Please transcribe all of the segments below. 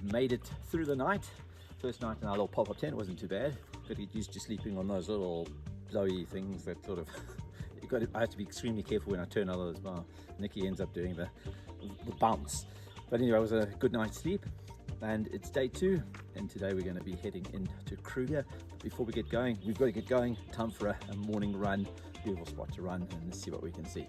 we've made it through the night. First night in our little pop-up tent wasn't too bad. Got to get used to sleeping on those little blowy things that sort of I have to be extremely careful when I turn others. Well, Nikki ends up doing the bounce. But anyway, it was a good night's sleep, and it's day 2, and today we're going to be heading into Kruger. Before we get going, we've got to get going. Time for a morning run. Beautiful spot to run, and let's see what we can see.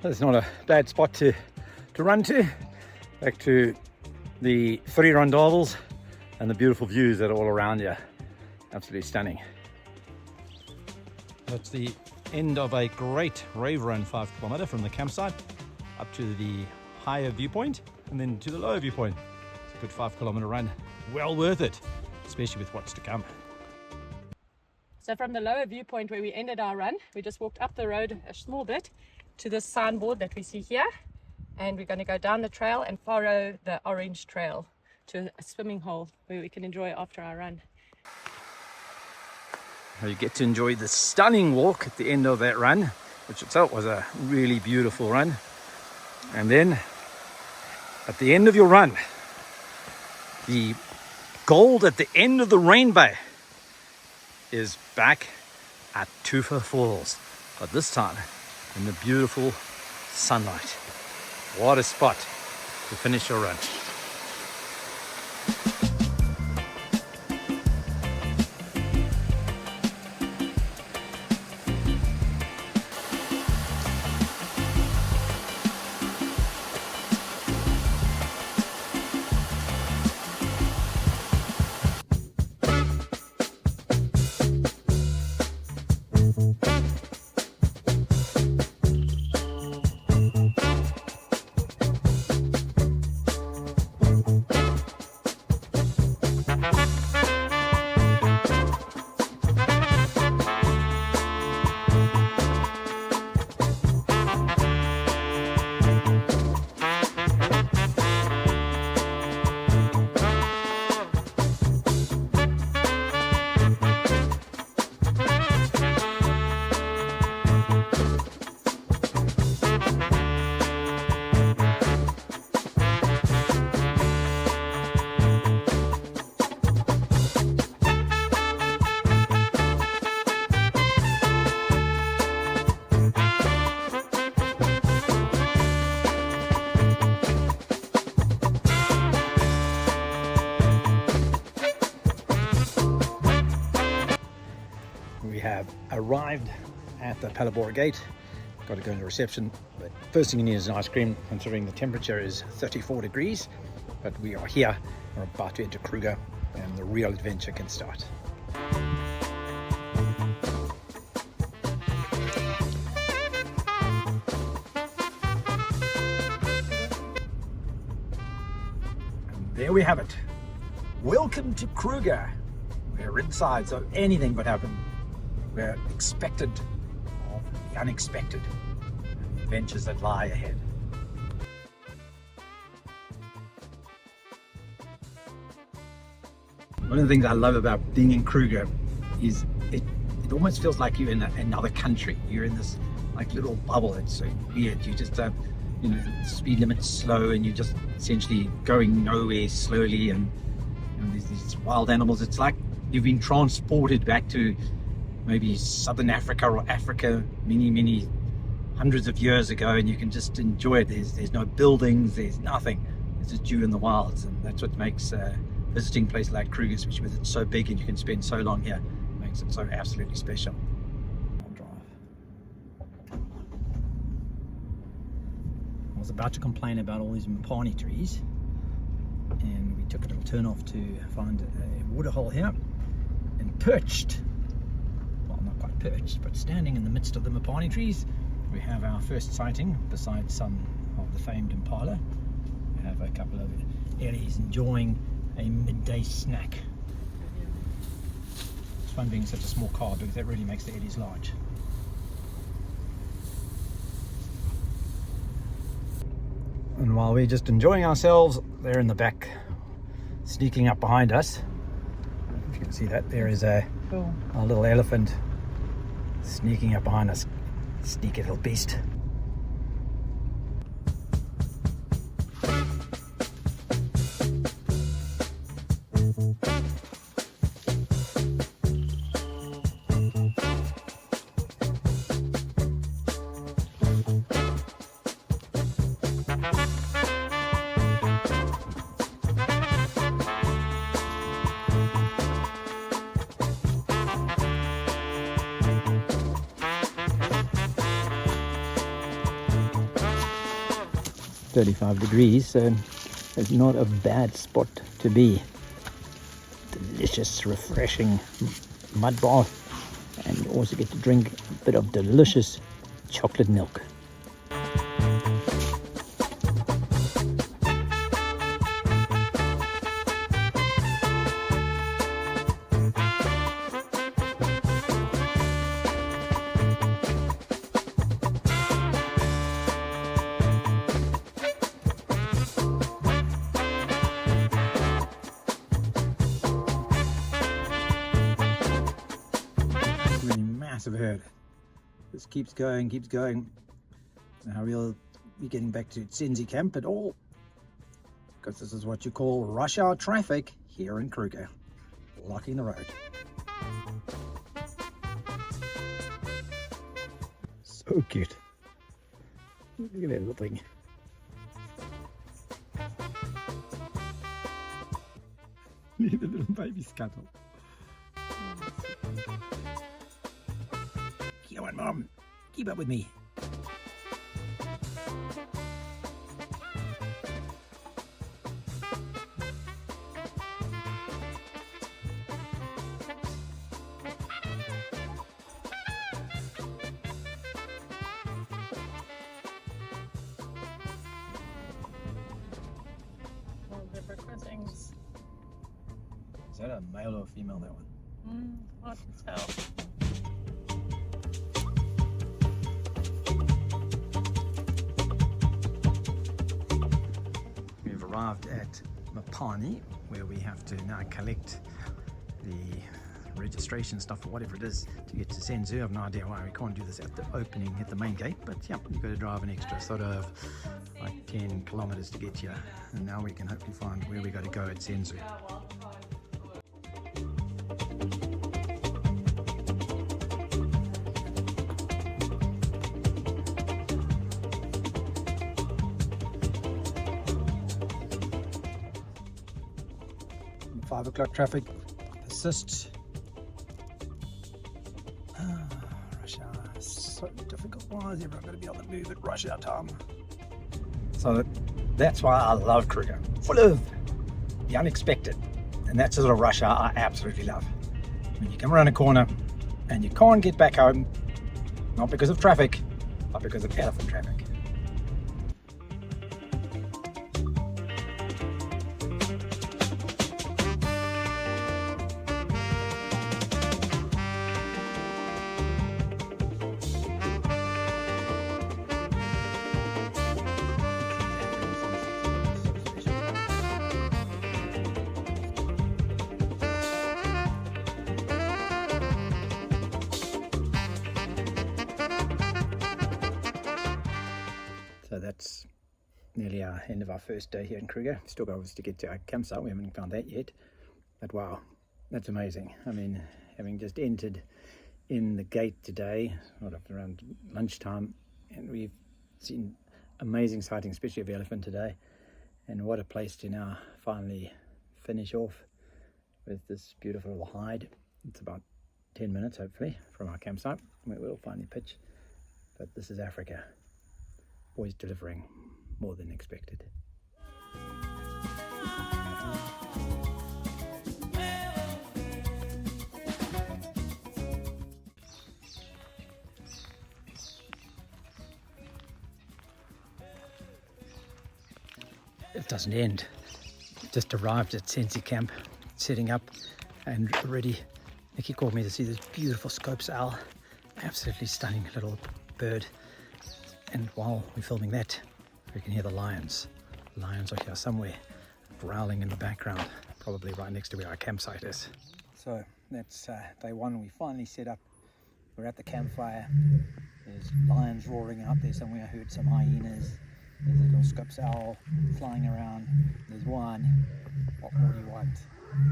It's not a bad spot to run to. Back to the 3 rondavels and the beautiful views that are all around you. Absolutely stunning. That's the end of a great rave run, 5 kilometer from the campsite up to the higher viewpoint and then to the lower viewpoint. It's a good 5 kilometer run. Well worth it, especially with what's to come. So from the lower viewpoint where we ended our run, we just walked up the road a small bit to this signboard that we see here, and we're going to go down the trail and follow the orange trail to a swimming hole where we can enjoy after our run. You get to enjoy the stunning walk at the end of that run, which itself was a really beautiful run. And then at the end of your run, the gold at the end of the rainbow is back at Tsendze Falls, but this time in the beautiful sunlight. What a spot to finish your run. We have arrived at the Phalaborwa gate. Got to go into reception, but first thing you need is an ice cream, considering the temperature is 34 degrees. But we are here, we're about to enter Kruger, and the real adventure can start. And there we have it. Welcome to Kruger. We're inside, so anything could happen. We're expected of the unexpected, adventures that lie ahead. One of the things I love about being in Kruger is it almost feels like you're in another country. You're in this like little bubble. It's so weird. You just you know, speed limit's slow and you're just essentially going nowhere slowly, and you know, there's these wild animals. It's like you've been transported back to maybe Southern Africa or Africa many hundreds of years ago, and you can just enjoy it. There's no buildings, there's nothing. It's just you in the wilds, and that's what makes visiting a place like Kruger, especially with it's so big and you can spend so long here, makes it so absolutely special. I was about to complain about all these mopane trees, and we took a little turn off to find a waterhole here, and perched, well, not quite perched, but standing in the midst of the mopane trees, we have our first sighting besides some of the famed impala. We have a couple of Eris enjoying a midday snack. It's fun being such a small car because that really makes the eddies large. And while we're just enjoying ourselves, they're in the back, sneaking up behind us. If you can see that, there is a little elephant sneaking up behind us. Sneaky little beast. $35, so it's not a bad spot to be. Delicious, refreshing mud bath, and you also get to drink a bit of delicious chocolate milk. Massive herd. This keeps going, keeps going. Now we'll be getting back to Tsendze camp at all, because this is what you call rush hour traffic here in Kruger, blocking the road. So cute. Look at that little thing. Look at the little baby scuttle. Come on, Mom. Keep up with me. Is that a male or female, that one? Hard to tell. We've arrived at Mopani, where we have to now collect the registration stuff or whatever it is to get to Tsendze. I have no idea why we can't do this at the opening, at the main gate, but yeah, you've got to drive an extra sort of like 10 kilometers to get here, and now we can hopefully find where we got to go at Tsendze. 5 o'clock traffic persists. Rush hour is so difficult. Why is everyone going to be on the move at rush hour time? So that's why I love Kruger. Full of the unexpected. And that's the sort of rush hour I absolutely love. When you come around a corner and you can't get back home, not because of traffic, but because of elephant traffic. So that's nearly our end of our first day here in Kruger. Still got to get to our campsite. We haven't found that yet. But wow, that's amazing. I mean, having just entered in the gate today, around lunchtime, and we've seen amazing sightings, especially of the elephant today. And what a place to now finally finish off with this beautiful little hide. It's about 10 minutes, hopefully, from our campsite, where we'll finally pitch. But this is Africa. Always delivering more than expected. It doesn't end. Just arrived at Tsendze camp, setting up, and already Nikki called me to see this beautiful Scope's owl. Absolutely stunning little bird. And while we're filming that, we can hear the lions. Lions are here somewhere, growling in the background, probably right next to where our campsite is. So that's day one. We finally set up. We're at the campfire. There's lions roaring out there somewhere. I heard some hyenas. There's a little Scope's owl flying around. There's one. What more do you want?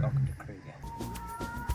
Welcome to Kruger.